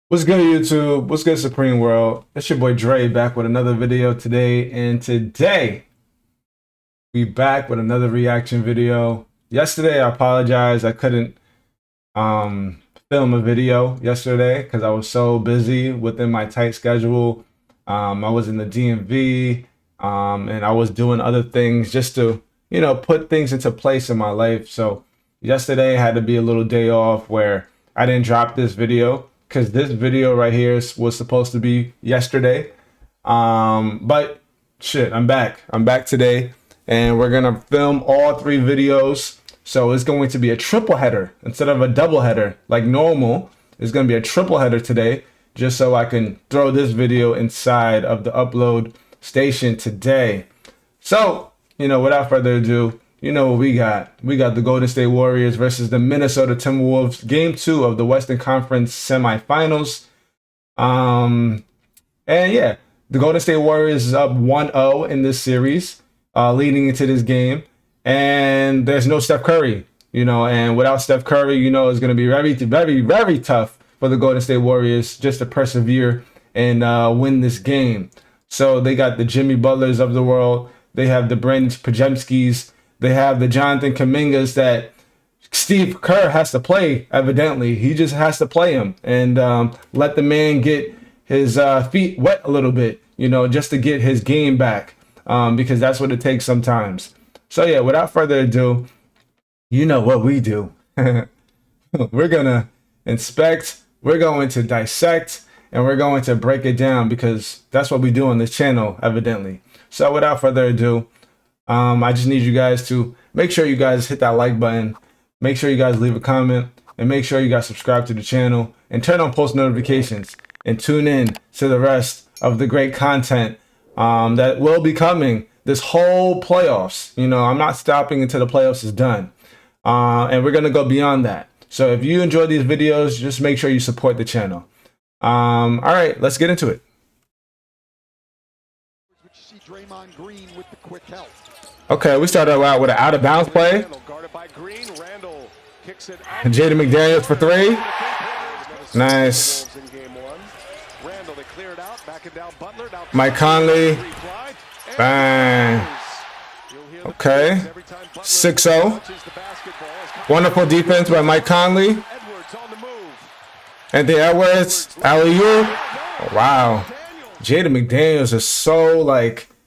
What's good, YouTube? What's good, Supreme World? It's your boy Dre back with another video today. And today, we back with another reaction video. Yesterday, I apologize. I couldn't film a video yesterday because I was so busy within my tight schedule. I was in the DMV and I was doing other things just to, put things into place in my life. So yesterday, I had to be a little day off where I didn't drop this video, because this video right here was supposed to be yesterday. But shit, I'm back. I'm back today, and we're gonna film all three videos. So it's going to be a triple header instead of a double header like normal. It's gonna be a triple header today, just so I can throw this video inside of the upload station today. So, without further ado, you know what we got. We got the Golden State Warriors versus the Minnesota Timberwolves, Game 2 of the Western Conference Semifinals. And yeah, the Golden State Warriors is up 1-0 in this series, leading into this game. And there's no Steph Curry, and without Steph Curry, it's going to be very, very, very tough for the Golden State Warriors just to persevere and win this game. So they got the Jimmy Butlers of the world. They have the Brandon Pajemskis. They have the Jonathan Kumingas that Steve Kerr has to play, evidently. He just has to play him and let the man get his feet wet a little bit, just to get his game back, because that's what it takes sometimes. So, yeah, without further ado, you know what we do. We're going to inspect, we're going to dissect, and we're going to break it down, because that's what we do on this channel, evidently. So, without further ado, I just need you guys to make sure you guys hit that like button, make sure you guys leave a comment, and make sure you guys subscribe to the channel and turn on post notifications and tune in to the rest of the great content that will be coming this whole playoffs. I'm not stopping until the playoffs is done. And we're going to go beyond that. So if you enjoy these videos, just make sure you support the channel. All right, let's get into it. Okay, we started out with an out-of-bounds play. Jaden McDaniels for three. Nice. Mike Conley. Bang. Okay. 6-0. Wonderful defense by Mike Conley. Anthony Edwards. Alley-oop. Oh, wow. Jaden McDaniels is so,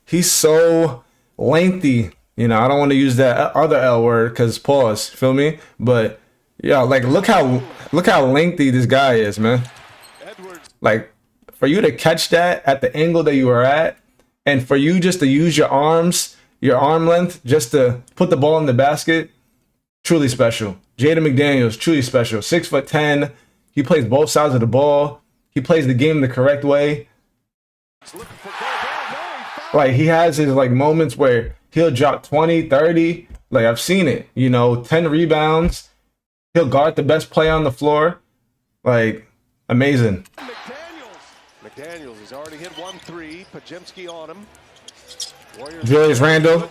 he's so lengthy. I don't want to use that other L word because pause, feel me? But yeah, look how lengthy this guy is, man. For you to catch that at the angle that you are at, and for you just to use your arms, your arm length, just to put the ball in the basket, truly special. Jaden McDaniels, truly special. 6'10". He plays both sides of the ball. He plays the game the correct way. He has his moments where he'll drop 20, 30. I've seen it, 10 rebounds. He'll guard the best player on the floor. Amazing. McDaniels has already hit 1-3. Pajemski on him. Julius Randle.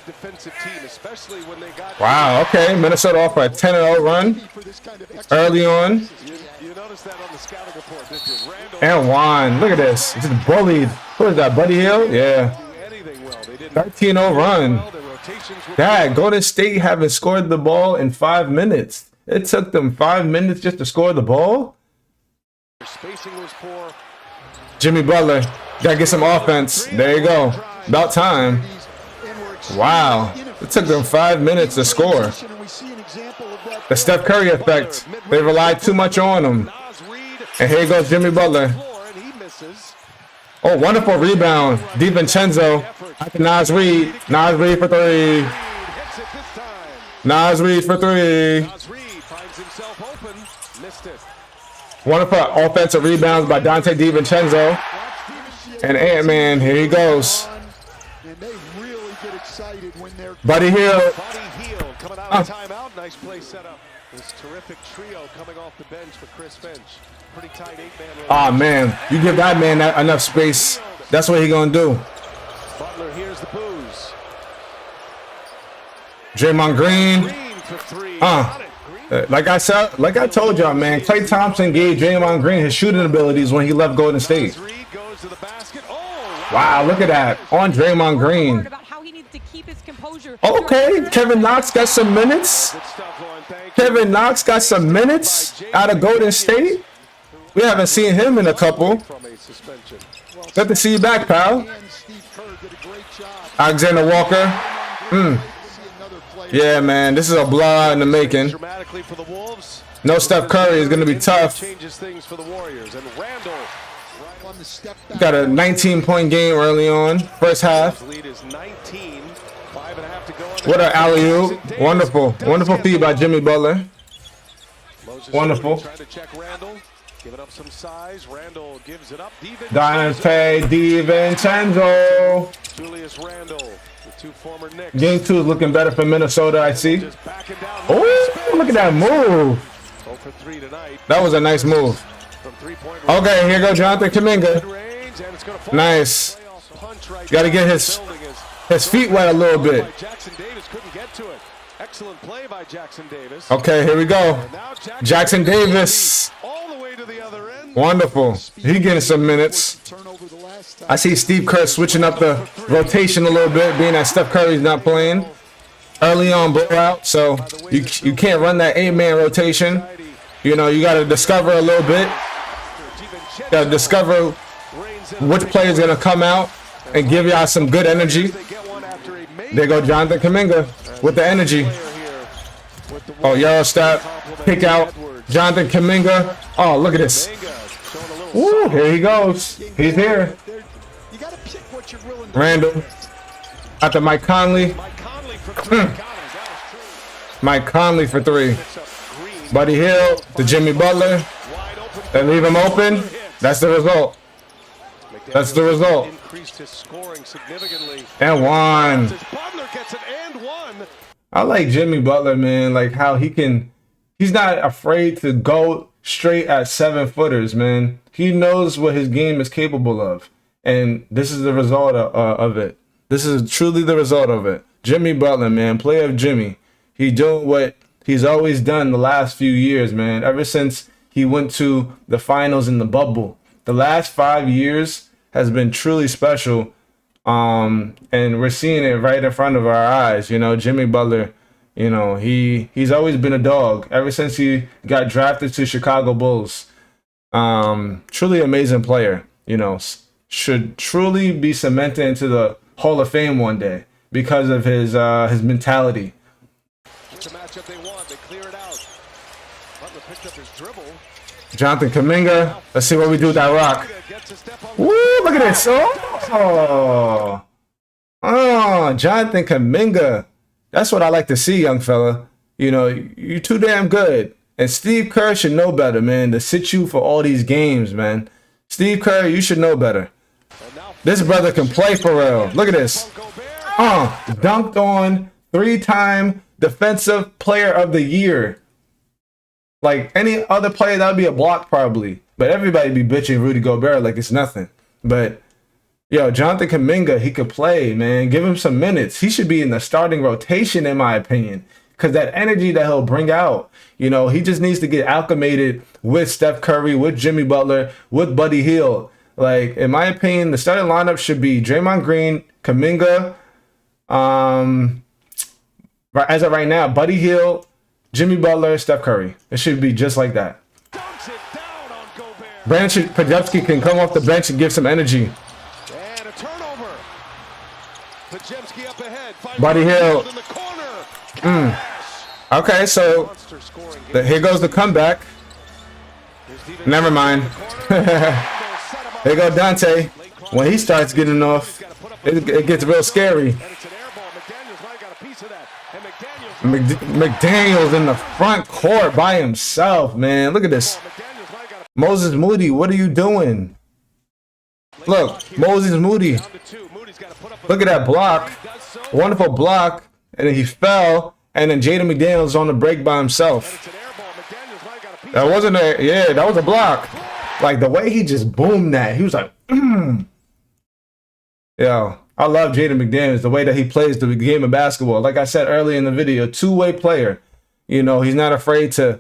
Wow, okay. Minnesota off for a 10-0 run early on. You noticed that on the scouting report, didn't you? And Juan, look at this. Just bullied. Who is that, Buddy Hill? Yeah. 13-0 run. Dad, Golden State haven't scored the ball in 5 minutes. It took them 5 minutes just to score the ball? Jimmy Butler, gotta get some offense. There you go. About time. Wow. It took them 5 minutes to score. The Steph Curry effect. They relied too much on him. And here goes Jimmy Butler. Oh, wonderful rebound. DiVincenzo. Nas Reed. Nas Reed for three. Nas Reed for three. Wonderful offensive rebounds by Dante DiVincenzo. And Ant-Man, here he goes. Buddy Hield. Coming out of timeout. Nice play set up. This terrific trio coming off the bench for Chris Finch. Pretty tight 8-man. Oh man, you give that man enough space. That's what he gonna do. Butler, here's the booze. Draymond Green. Green for three. Like I said, like I told y'all, man, Klay Thompson gave Draymond Green his shooting abilities when he left Golden State. Wow, look at that. On Draymond Green. Okay, Kevin Knox got some minutes. Kevin Knox got some minutes out of Golden State. We haven't seen him in a couple. Good to see you back, pal. Alexander Walker. Yeah, man, this is a blowout in the making. No Steph Curry is going to be tough. Got a 19-point game early on, first half. What an alley-oop. Wonderful. Wonderful feed by Jimmy Butler. Wonderful. Dante DiVincenzo. Game 2 is looking better for Minnesota, I see. Oh, look at that move. That was a nice move. Okay, here goes Jonathan Kuminga. Nice. Got to get his feet wet a little bit. Okay, here we go. Jackson Davis. Wonderful. He getting some minutes. I see Steve Kerr switching up the rotation a little bit, being that Steph Curry's not playing. Early on blowout, so you can't run that 8-man rotation. You know, you got to discover a little bit. Got to discover which player is going to come out and give y'all some good energy. There go Jonathan Kuminga with the energy. Oh, Eurostep, kick out. Jonathan Kuminga. Oh, look at this. Woo, here he goes. He's here. Randall. After Mike Conley. Mike Conley for 3. Buddy Hield to Jimmy Butler. They leave him open. That's the result. That's the result. And one. I like Jimmy Butler, man. Like how he's not afraid to go straight at 7-footers, man. He knows what his game is capable of. And this is the result of it. This is truly the result of it. Jimmy Butler, man, player of Jimmy. He doing what he's always done the last few years, man. Ever since he went to the finals in the bubble. The last 5 years has been truly special. And we're seeing it right in front of our eyes. You know, Jimmy Butler, you know, he's always been a dog ever since he got drafted to Chicago Bulls. Truly amazing player, you know, should truly be cemented into the Hall of Fame one day because of his mentality. Jonathan Kuminga. Let's see what we do with that rock. Woo, look at this. Oh, Jonathan Kuminga. That's what I like to see, young fella. You know, you're too damn good. And Steve Kerr should know better, man, to sit you for all these games, man. Steve Kerr, you should know better. This brother can play for real. Look at this. Dunked on, 3-time Defensive Player of the Year. Like any other player, that would be a block probably. But everybody be bitching Rudy Gobert like it's nothing. But, yo, Jonathan Kuminga, he could play, man. Give him some minutes. He should be in the starting rotation, in my opinion. Because that energy that he'll bring out, you know, he just needs to get acclimated with Steph Curry, with Jimmy Butler, with Buddy Hield. Like, in my opinion, the starting lineup should be Draymond Green, Kuminga, as of right now, Buddy Hield, Jimmy Butler, Steph Curry. It should be just like that. Brandon Podziemski can come off the bench and give some energy. And a turnover. Podziemski up ahead. Buddy Hield. Okay, so here goes the comeback. Never mind. Here go Dante. When he starts getting off, it gets real scary. McDaniels in the front court by himself, man. Look at this. Moses Moody, what are you doing? Look, Moses Moody. Look at that block. Wonderful block. And then he fell. And then Jaden McDaniels on the break by himself. That wasn't a, yeah, that was a block. Like the way he just boomed that. He was like, Yo, I love Jaden McDaniels, the way that he plays the game of basketball. Like I said earlier in the video, two-way player. You know, he's not afraid to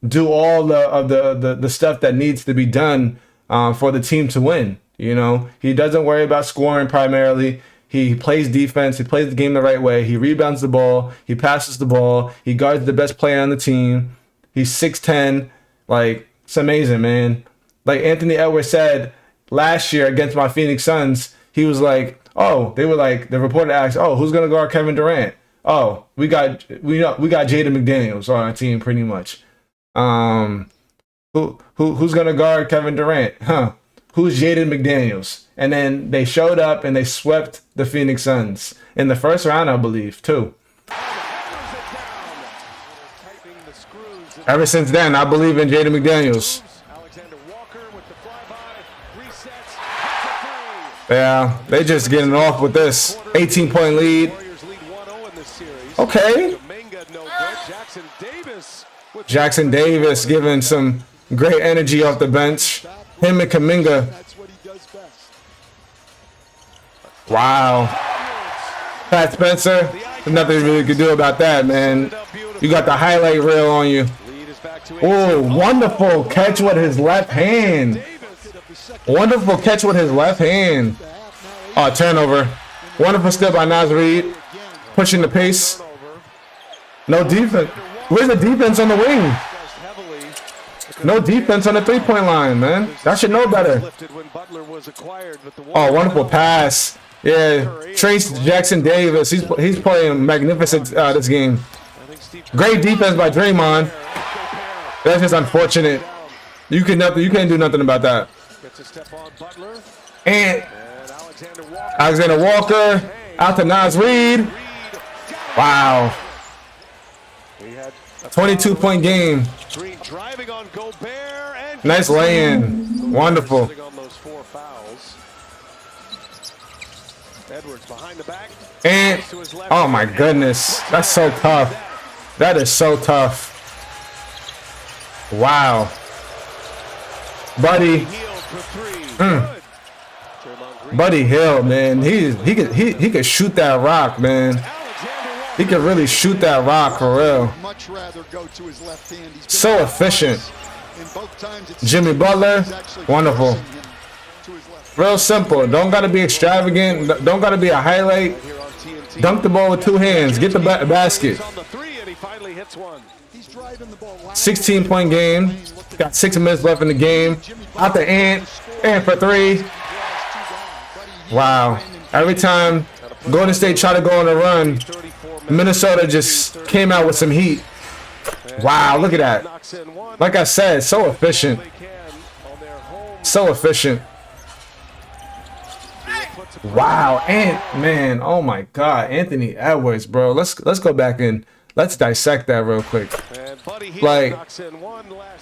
do all the stuff that needs to be done for the team to win. You know, he doesn't worry about scoring primarily. He plays defense. He plays the game the right way. He rebounds the ball. He passes the ball. He guards the best player on the team. He's 6'10". Like, it's amazing, man. Like Anthony Edwards said last year against my Phoenix Suns, he was like, oh, they were like, the reporter asked, oh, who's gonna guard Kevin Durant? Oh, we got Jaden McDaniels on our team pretty much. Who's gonna guard Kevin Durant? Huh? Who's Jaden McDaniels? And then they showed up and they swept the Phoenix Suns in the first round, I believe, too. Ever since then, I believe in Jaden McDaniels. Yeah, they just getting off with this 18-point lead. Okay. Jackson Davis giving some great energy off the bench. Him and Kuminga. Wow. Pat Spencer, there's nothing really could do about that, man. You got the highlight reel on you. Oh, wonderful catch with his left hand. Wonderful catch with his left hand. Oh, turnover. Wonderful steal by Naz Reid. Pushing the pace. No defense. Where's the defense on the wing? No defense on the three-point line, man. I should know better. Oh, wonderful pass. Yeah, Trace Jackson Davis. He's playing magnificent this game. Great defense by Draymond. That's just unfortunate. You can't do nothing about that. And Alexander Walker out to Naz Reid. Wow. 22-point game. Nice lay-in. Wonderful. And oh my goodness, that's so tough. That is so tough. Wow. Buddy. Buddy Hield, man. He could shoot that rock, man. He could really shoot that rock for real. So efficient. Jimmy Butler, wonderful. Real simple. Don't gotta be extravagant. Don't gotta be a highlight. Dunk the ball with two hands. Get the basket. 16-point game. Got 6 minutes left in the game. Out the Ant for three. Wow. Every time Golden State tried to go on a run, Minnesota just came out with some heat. Wow, look at that. Like I said, so efficient. So efficient. Wow, and man, oh my God, Anthony Edwards, bro. Let's go back and let's dissect that real quick. Like,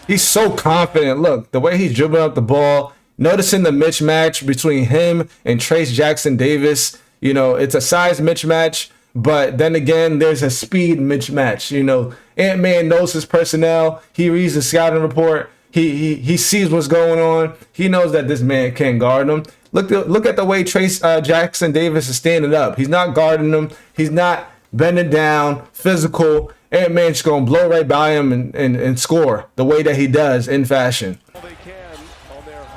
he's so confident. Look, the way he's dribbling up the ball, noticing the mismatch between him and Trace Jackson Davis. You know, it's a size mismatch, but then again, there's a speed mismatch. You know, Ant-Man knows his personnel. He reads the scouting report. He sees what's going on. He knows that this man can't guard him. Look at the way Trace Jackson Davis is standing up. He's not guarding him. He's not bending down, physical. Ant-Man's just going to blow right by him and score the way that he does in fashion.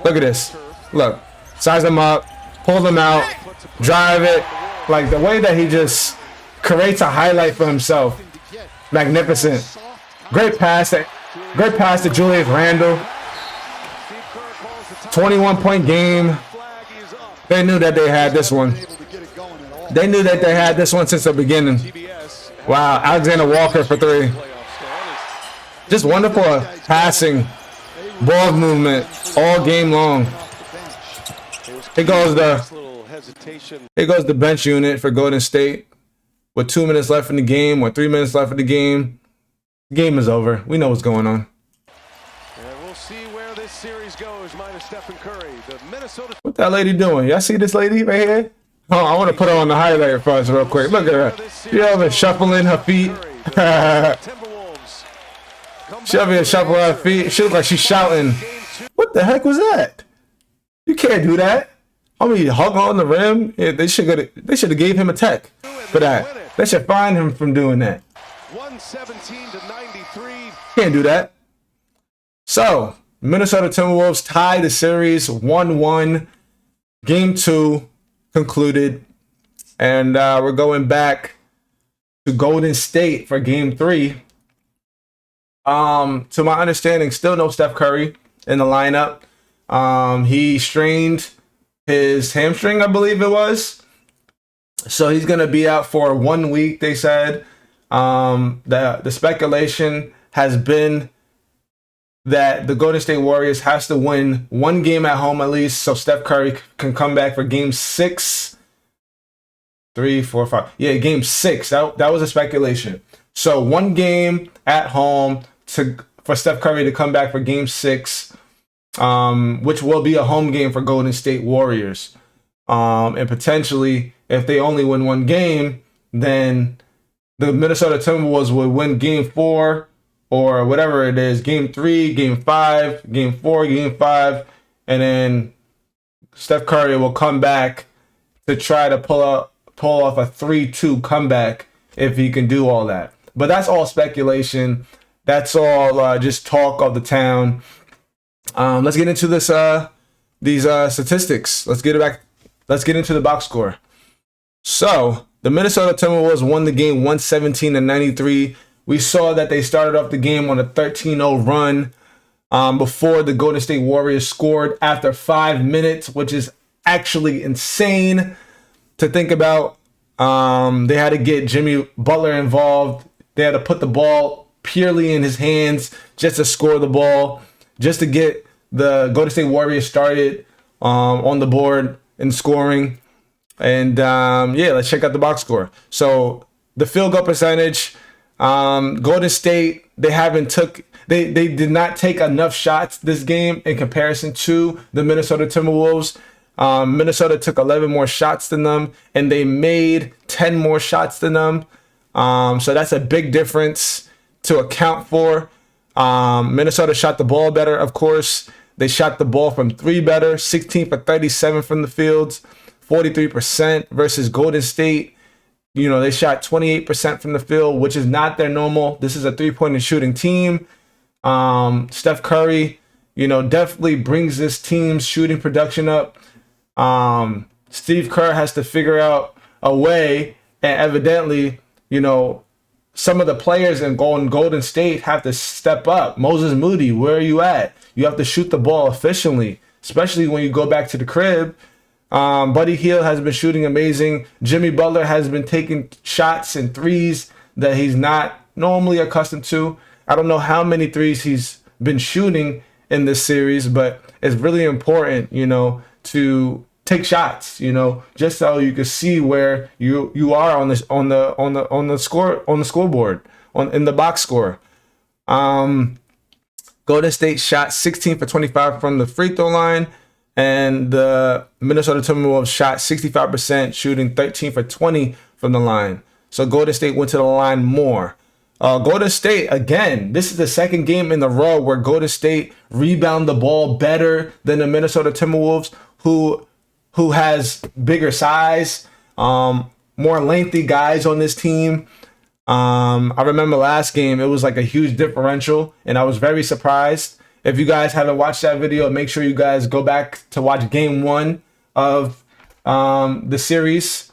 Look at this. Look. Size him up. Pull them out. Drive it. Like the way that he just creates a highlight for himself. Magnificent. Great pass. Great pass to Julius Randle. 21-point game. They knew that they had this one. They knew that they had this one since the beginning. Wow, Alexander Walker for three. Just wonderful passing, ball movement all game long. Here goes the bench unit for Golden State. With 2 minutes left in the game, or 3 minutes left in the game. The game is over. We know what's going on. What that lady doing? Y'all see this lady right here? Oh, I want to put her on the highlight for us real quick. Look at her. She over here shuffling her feet. She over here shuffling her feet. She looks like she's shouting. What the heck was that? You can't do that. I mean, hug on the rim. Yeah, they should have gave him a tech for that. They should fine him from doing that. 117 to 93. Can't do that. So, Minnesota Timberwolves tied the series 1-1. Game 2 concluded. And we're going back to Golden State for Game 3. To my understanding, still no Steph Curry in the lineup. He strained his hamstring, I believe it was. So he's going to be out for 1 week, they said. The speculation has been that the Golden State Warriors has to win one game at home at least, so Steph Curry can come back for Game 6. 3, 4, 5. Yeah, Game 6. That was a speculation. So one game at home for Steph Curry to come back for Game 6, which will be a home game for Golden State Warriors. And potentially, if they only win one game, then the Minnesota Timberwolves would win Game 4 or whatever it is, Game 3, Game 5, Game 4, Game 5, and then Steph Curry will come back to try to pull off a 3-2 comeback if he can do all that. But that's all speculation. That's all just talk of the town. Let's get into these statistics. Let's get into the box score. So the Minnesota Timberwolves won the game 117 to 93. We saw that they started off the game on a 13-0 run before the Golden State Warriors scored after 5 minutes, which is actually insane to think about. They had to get Jimmy Butler involved. They had to put the ball purely in his hands just to score the ball, just to get the Golden State Warriors started on the board and scoring. And let's check out the box score. So the field goal percentage, Golden State, they did not take enough shots this game in comparison to the Minnesota Timberwolves. Minnesota took 11 more shots than them, and they made 10 more shots than them. So that's a big difference to account for. Minnesota shot the ball better, of course. They shot the ball from 3 better, 16 for 37 from the field, 43% versus Golden State. You know, they shot 28% from the field, which is not their normal. This is a 3-point shooting team. Steph Curry, definitely brings this team's shooting production up. Steve Kerr has to figure out a way, and evidently, some of the players in Golden State have to step up. Moses Moody, where are you at? You have to shoot the ball efficiently, especially when you go back to the crib. Buddy Hield has been shooting amazing. Jimmy Butler has been taking shots and threes that he's not normally accustomed to. I don't know how many threes he's been shooting in this series, but it's really important, to take shots, just so you can see where you are on the scoreboard, in the box score. Golden State shot 16 for 25 from the free throw line, and the Minnesota Timberwolves shot 65%, shooting 13 for 20 from the line. So Golden State went to the line more. Golden State, again, this is the second game in a row where Golden State rebound the ball better than the Minnesota Timberwolves, who has bigger size, more lengthy guys on this team. I remember last game, it was like a huge differential, and I was very surprised. If you guys haven't watched that video, make sure you guys go back to watch game 1 of the series.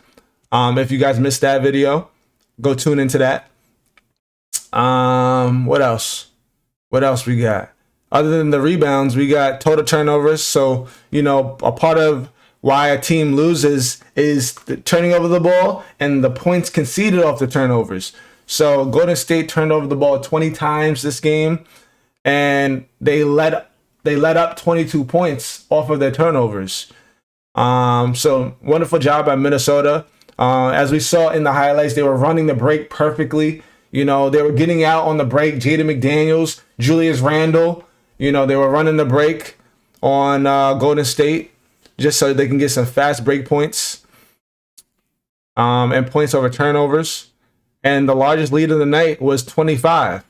If you guys missed that video, go tune into that. What else? What else we got? Other than the rebounds, we got total turnovers. So, a part of why a team loses is turning over the ball and the points conceded off the turnovers. So Golden State turned over the ball 20 times this game, and they let up 22 points off of their turnovers. So wonderful job by Minnesota. As we saw in the highlights, they were running the break perfectly. They were getting out on the break. Jaden McDaniels, Julius Randle, they were running the break on Golden State just so they can get some fast break points and points over turnovers. And the largest lead of the night was 25.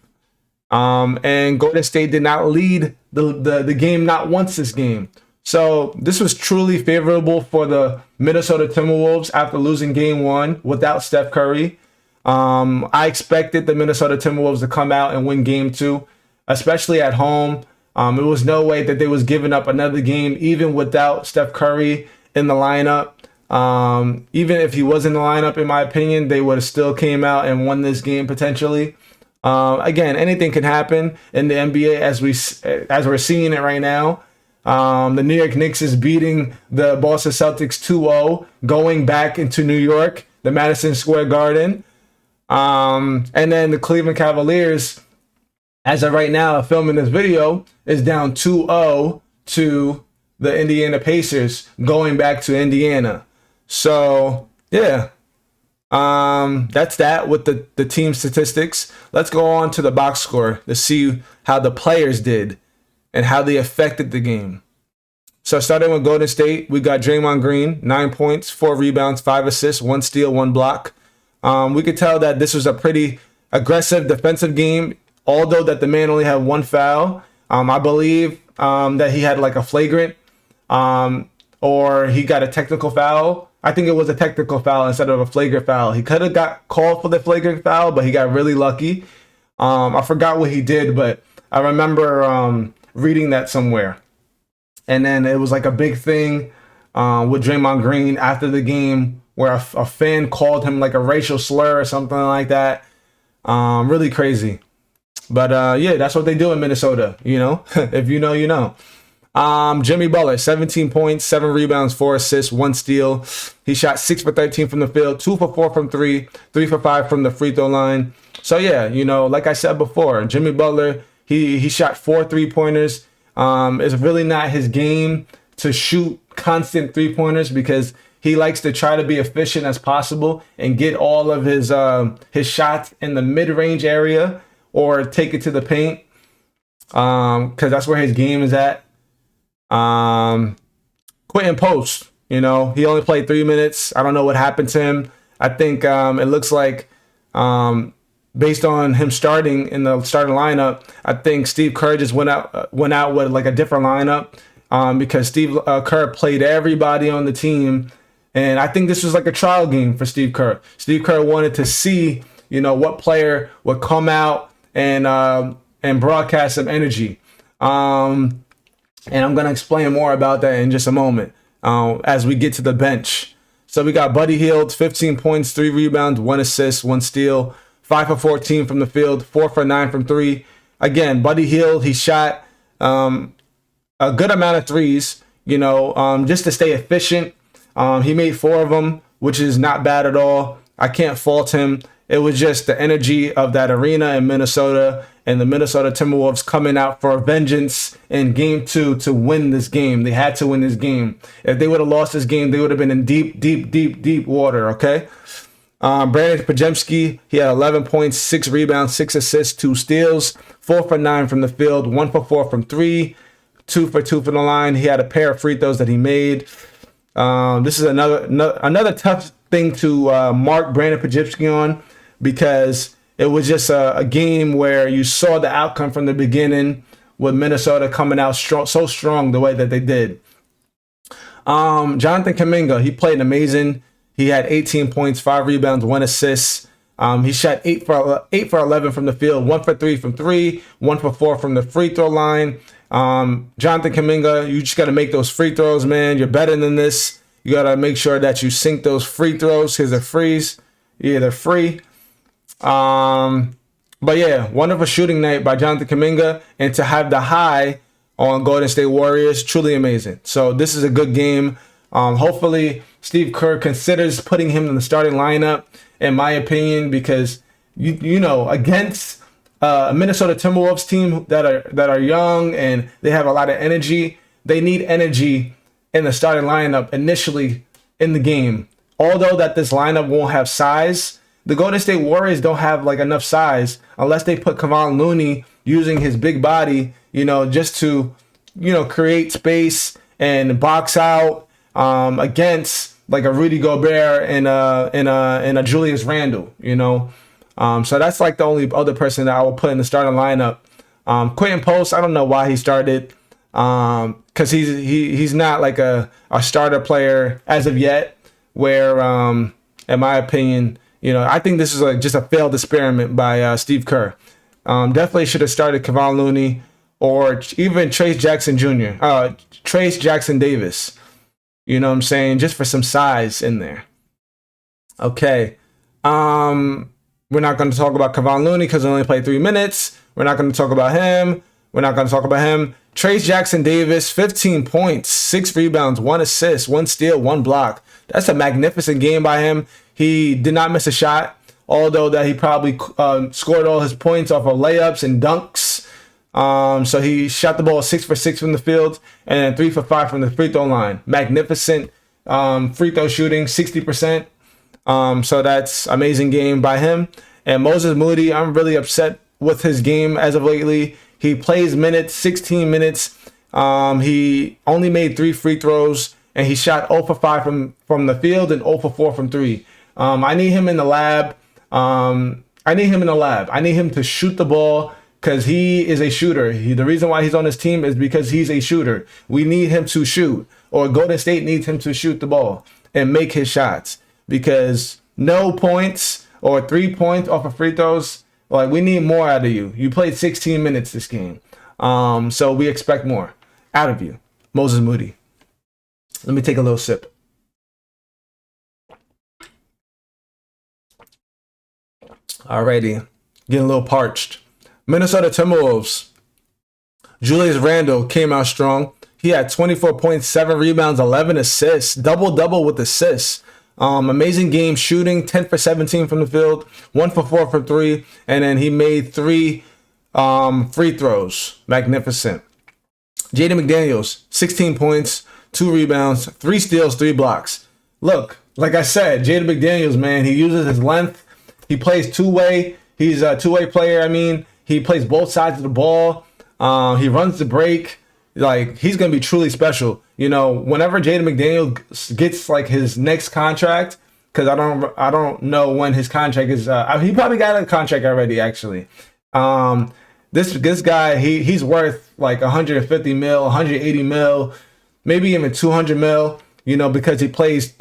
And Golden State did not lead the game not once this game. So this was truly favorable for the Minnesota Timberwolves after losing game 1 without Steph Curry. I expected the Minnesota Timberwolves to come out and win game 2, especially at home. It was no way that they was giving up another game, even without Steph Curry in the lineup. Even if he was in the lineup, in my opinion, they would have still came out and won this game potentially. Again, anything can happen in the NBA as we're seeing it right now. The New York Knicks is beating the Boston Celtics 2-0, going back into New York, the Madison Square Garden. And then the Cleveland Cavaliers, as of right now, filming this video, is down 2-0 to the Indiana Pacers, going back to Indiana. So, yeah. That's that with the team statistics. Let's go on to the box score to see how the players did and how they affected the game. So starting with Golden State, we got Draymond Green, 9 points, 4 rebounds, 5 assists, 1 steal, 1 block. We could tell that this was a pretty aggressive defensive game, although that the man only had 1 foul. I believe that he had like a flagrant or he got a technical foul. I think it was a technical foul instead of a flagrant foul. He could have got called for the flagrant foul, but he got really lucky. I forgot what he did, but I remember reading that somewhere. And then it was like a big thing with Draymond Green after the game where a fan called him like a racial slur or something like that. Really crazy. But yeah, that's what they do in Minnesota, you know. If you know, you know. Jimmy Butler, 17 points, 7 rebounds, 4 assists, 1 steal. He shot 6 for 13 from the field, 2 for 4 from 3, 3 for 5 from the free throw line. So yeah, you know, like I said before, Jimmy Butler, he shot 4 3-pointers. It's really not his game to shoot constant 3-pointers because he likes to try to be efficient as possible and get all of his shots in the mid-range area or take it to the paint because that's where his game is at. Quentin Post, you know, he only played 3 minutes. I don't know what happened to him. I think it looks like based on him starting in the starting lineup, I think Steve Kerr just went out with like a different lineup because Steve Kerr played everybody on the team. And I think this was like a trial game for Steve Kerr. Steve Kerr wanted to see, you know, what player would come out and broadcast some energy. And I'm going to explain more about that in just a moment as we get to the bench. So we got Buddy Hield, 15 points, 3 rebounds, 1 assist, 1 steal, 5 for 14 from the field, 4 for 9 from 3. Again, Buddy Hield, he shot a good amount of threes, you know, just to stay efficient. He made 4 of them, which is not bad at all. I can't fault him. It was just the energy of that arena in Minnesota and the Minnesota Timberwolves coming out for vengeance in game 2 to win this game. They had to win this game. If they would have lost this game, they would have been in deep water, okay? Brandon Podziemski, he had 11 points, 6 rebounds, 6 assists, 2 steals, 4 for 9 from the field, 1 for 4 from 3, 2 for 2 from the line. He had a pair of free throws that he made. This is another tough thing to mark Brandon Podziemski on because it was just a game where you saw the outcome from the beginning with Minnesota coming out so strong the way that they did. Jonathan Kuminga, he played amazing. He had 18 points, 5 rebounds, 1 assist. He shot 8 for 11 from the field, 1 for 3 from 3, 1 for 4 from the free throw line. Jonathan Kuminga, you just got to make those free throws, man. You're better than this. You got to make sure that you sink those free throws because they're freeze. Yeah, they're free. But yeah, wonderful shooting night by Jonathan Kuminga, and to have the high on Golden State Warriors, truly amazing. So this is a good game. Hopefully Steve Kerr considers putting him in the starting lineup, in my opinion, because you know, against a Minnesota Timberwolves team that are young and they have a lot of energy, they need energy in the starting lineup initially in the game. Although that this lineup won't have size, the Golden State Warriors don't have like enough size unless they put Kevon Looney using his big body, you know, just to, you know, create space and box out against like a Rudy Gobert and a Julius Randle, you know. So that's like the only other person that I will put in the starting lineup. Quentin Post, I don't know why he started because he's not like a starter player as of yet, where in my opinion, I think this is like just a failed experiment by Steve Kerr. Definitely should have started Kevon Looney or even Trace Jackson Jr., Trace Jackson Davis. You know what I'm saying? Just for some size in there. Okay. We're not going to talk about Kevon Looney because he only played 3 minutes. We're not going to talk about him. Trace Jackson Davis, 15 points, 6 rebounds, 1 assist, 1 steal, 1 block. That's a magnificent game by him. He did not miss a shot, although that he probably scored all his points off of layups and dunks. So he shot the ball 6 for 6 from the field and then 3 for 5 from the free throw line. Magnificent free throw shooting, 60%. So that's amazing game by him. And Moses Moody, I'm really upset with his game as of lately. He plays minutes, 16 minutes. He only made 3 free throws, and he shot 0 for 5 from the field and 0 for 4 from 3. I need him in the lab. I need him to shoot the ball because he is a shooter. The reason why he's on this team is because he's a shooter. We need him to shoot, or Golden State needs him to shoot the ball and make his shots, because no points or 3 points off of free throws, like, we need more out of you. You played 16 minutes this game. So we expect more out of you, Moses Moody. Let me take a little sip. Alrighty, getting a little parched. Minnesota Timberwolves. Julius Randle came out strong. He had 24 points, 7 rebounds, 11 assists, double-double with assists. Amazing game shooting, 10 for 17 from the field, 1 for 4 from 3, and then he made 3 free throws. Magnificent. Jaden McDaniels, 16 points, 2 rebounds, 3 steals, 3 blocks. Look, like I said, Jaden McDaniels, man, he uses his length. He plays two-way. He's a two-way player. He plays both sides of the ball. He runs the break. Like, he's going to be truly special. Whenever Jaden McDaniel gets like his next contract, because I don't know when his contract is. He probably got a contract already, actually. This guy, he's worth like 150 mil, 180 mil, maybe even 200 mil, because he plays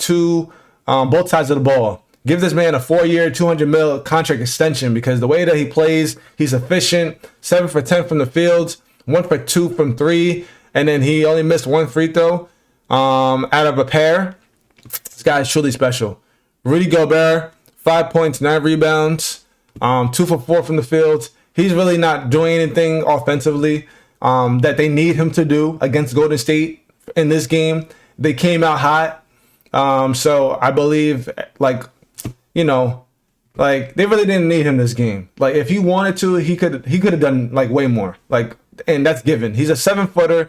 both sides of the ball. Give this man a 4-year, 200 mil contract extension, because the way that he plays, he's efficient. 7 for 10 from the field, 1 for 2 from 3, and then he only missed 1 free throw out of a pair. This guy is truly special. Rudy Gobert, 5 points, 9 rebounds, 2 for 4 from the field. He's really not doing anything offensively that they need him to do against Golden State in this game. They came out hot. So I believe, they really didn't need him this game. Like, if he wanted to, he could have done like way more. And that's given. He's a 7-footer.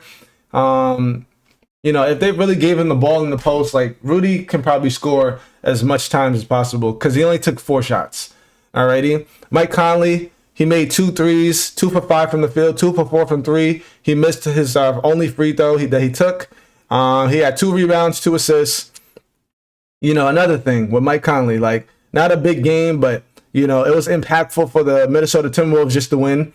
If they really gave him the ball in the post, like, Rudy can probably score as much times as possible because he only took 4 shots. Alrighty. Mike Conley, he made 2 threes, 2 for 5 from the field, 2 for 4 from 3. He missed his only free throw that he took. He had 2 rebounds, 2 assists. Another thing with Mike Conley, like, not a big game, but, it was impactful for the Minnesota Timberwolves just to win.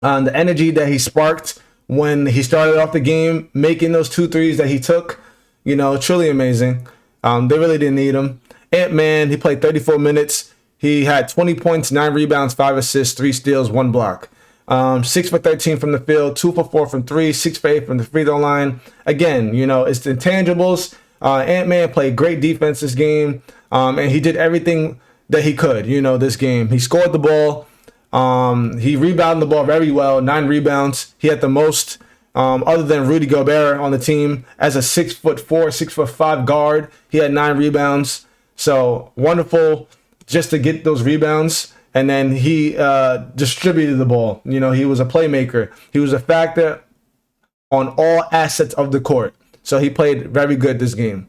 The energy that he sparked when he started off the game, making those 2 threes that he took, truly amazing. They really didn't need him. Ant-Man, he played 34 minutes. He had 20 points, 9 rebounds, 5 assists, 3 steals, 1 block. 6 for 13 from the field, 2 for 4 from 3, 6 for 8 from the free throw line. Again, it's the intangibles. Ant-Man played great defense this game, and he did everything that he could, this game. He scored the ball. He rebounded the ball very well, 9 rebounds. He had the most, other than Rudy Gobert on the team, as a 6'4", 6'5" guard. He had 9 rebounds. So wonderful just to get those rebounds. And then he distributed the ball. He was a playmaker. He was a factor on all assets of the court. So he played very good this game.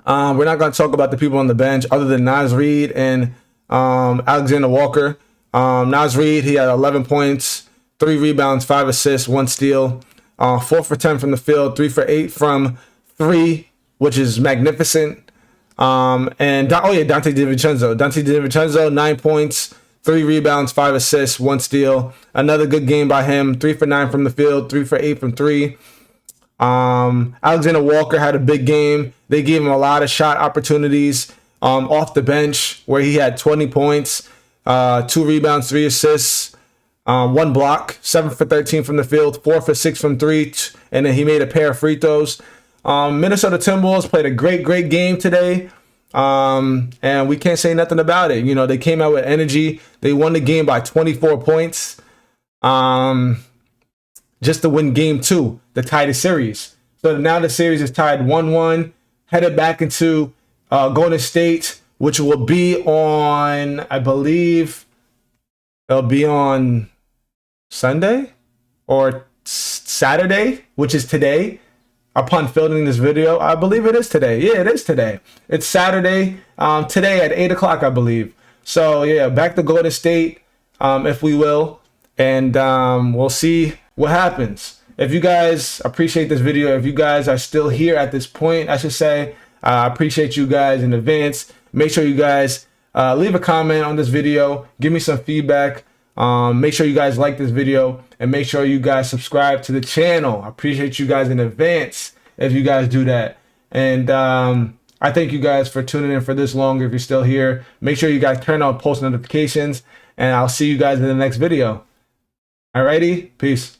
We're not going to talk about the people on the bench other than Naz Reid and Alexander Walker. Naz Reid, he had 11 points, 3 rebounds, 5 assists, 1 steal, 4 for 10 from the field, 3 for 8 from 3, which is magnificent. Dante DiVincenzo. Dante DiVincenzo, 9 points, 3 rebounds, 5 assists, 1 steal. Another good game by him, 3 for 9 from the field, 3 for 8 from 3. Alexander Walker had a big game. They gave him a lot of shot opportunities. off the bench, where he had 20 points, 2 rebounds, 3 assists, 1 block, 7 for 13 from the field, 4 for 6 from 3, and then he made a pair of free throws. Minnesota Timberwolves played a great game today. And we can't say nothing about it. You know, they came out with energy. They won the game by 24 points. Just to win game 2, to tie the series. So now the series is tied 1-1, headed back into Golden State, which will be on, I believe, it'll be on Sunday or Saturday, which is today. Upon filming this video, I believe it is today. Yeah, it is today. It's Saturday, today at 8 o'clock, I believe. So yeah, back to Golden State, if we will, and we'll see what happens. If you guys appreciate this video, if you guys are still here at this point, I should say, I appreciate you guys in advance. Make sure you guys leave a comment on this video. Give me some feedback. Make sure you guys like this video, and make sure you guys subscribe to the channel. I appreciate you guys in advance if you guys do that. And I thank you guys for tuning in for this long. If you're still here, make sure you guys turn on post notifications, and I'll see you guys in the next video. Alrighty, peace.